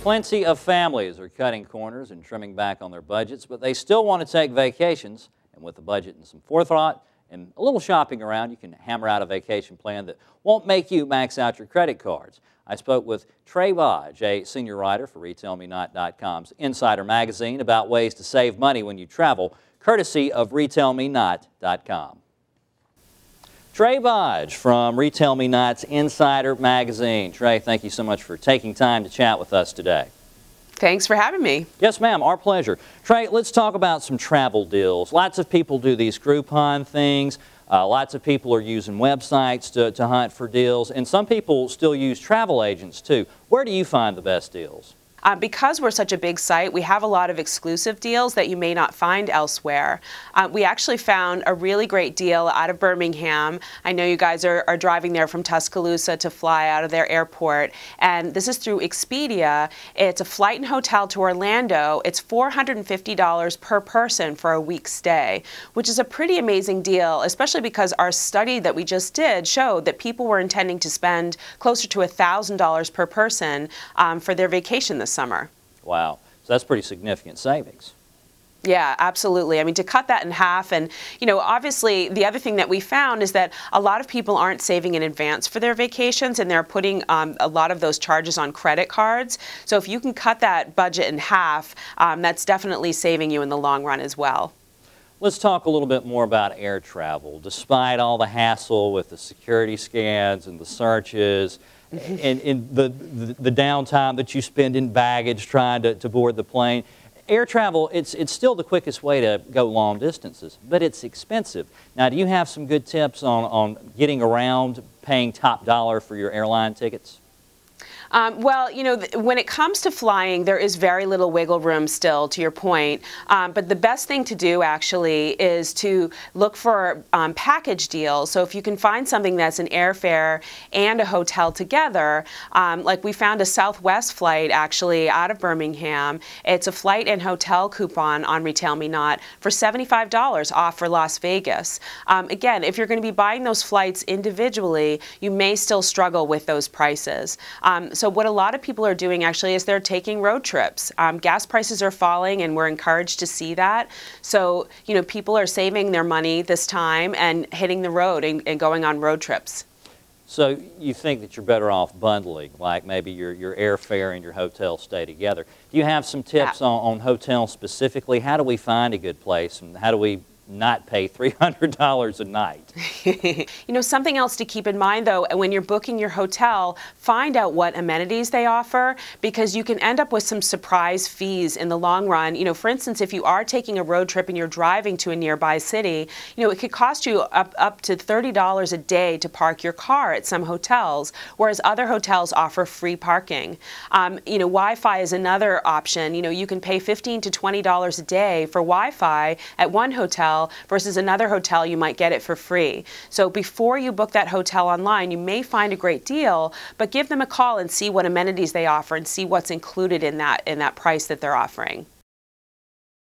Plenty of families are cutting corners and trimming back on their budgets, but they still want to take vacations. And with a budget and some forethought and a little shopping around, you can hammer out a vacation plan that won't make you max out your credit cards. I spoke with Trae Bodge, a senior writer for RetailMeNot.com's Insider Magazine, about ways to save money when you travel, courtesy of RetailMeNot.com. Trae Bodge from RetailMeNot's Insider Magazine. Trae, thank you so much for taking time to chat with us today. Thanks for having me. Yes, ma'am, our pleasure. Trae, let's talk about some travel deals. Lots of people do these Groupon things. Lots of people are using websites to hunt for deals, and some people still use travel agents too. Where do you find the best deals? Because we're such a big site, we have a lot of exclusive deals that you may not find elsewhere. We actually found a really great deal out of Birmingham. I know you guys are driving there from Tuscaloosa to fly out of their airport, and this is through Expedia. It's a flight and hotel to Orlando. It's $450 per person for a week's stay, which is a pretty amazing deal, especially because our study that we just did showed that people were intending to spend closer to $1,000 per person for their vacation this summer. Wow, so that's pretty significant savings. Yeah, absolutely. I mean, to cut that in half, and obviously the other thing that we found is that a lot of people aren't saving in advance for their vacations, and they're putting a lot of those charges on credit cards. So if you can cut that budget in half, that's definitely saving you in the long run as well. Let's talk a little bit more about air travel. Despite all the hassle with the security scans and the searches, and the downtime that you spend in baggage trying to board the plane, air travel, it's still the quickest way to go long distances, but it's expensive. Now, do you have some good tips on getting around paying top dollar for your airline tickets? Well, when it comes to flying, there is very little wiggle room still, to your point. But the best thing to do, actually, is to look for package deals. So if you can find something that's an airfare and a hotel together, like we found a Southwest flight, actually, out of Birmingham. It's a flight and hotel coupon on Retail Me Not for $75 off for Las Vegas. Again, if you're going to be buying those flights individually, you may still struggle with those prices. So what a lot of people are doing actually is they're taking road trips. Gas prices are falling, and we're encouraged to see that. So people are saving their money this time and hitting the road and going on road trips. So you think that you're better off bundling, like maybe your airfare and your hotel stay together. Do you have some tips on hotels specifically? How do we find a good place, and how do we not pay $300 a night? Something else to keep in mind, though, when you're booking your hotel, find out what amenities they offer, because you can end up with some surprise fees in the long run. For instance, if you are taking a road trip and you're driving to a nearby city, it could cost you up to $30 a day to park your car at some hotels, whereas other hotels offer free parking. Wi-Fi is another option. You can pay $15 to $20 a day for Wi-Fi at one hotel versus another hotel you might get it for free. So before you book that hotel online, you may find a great deal, but give them a call and see what amenities they offer and see what's included in that price that they're offering.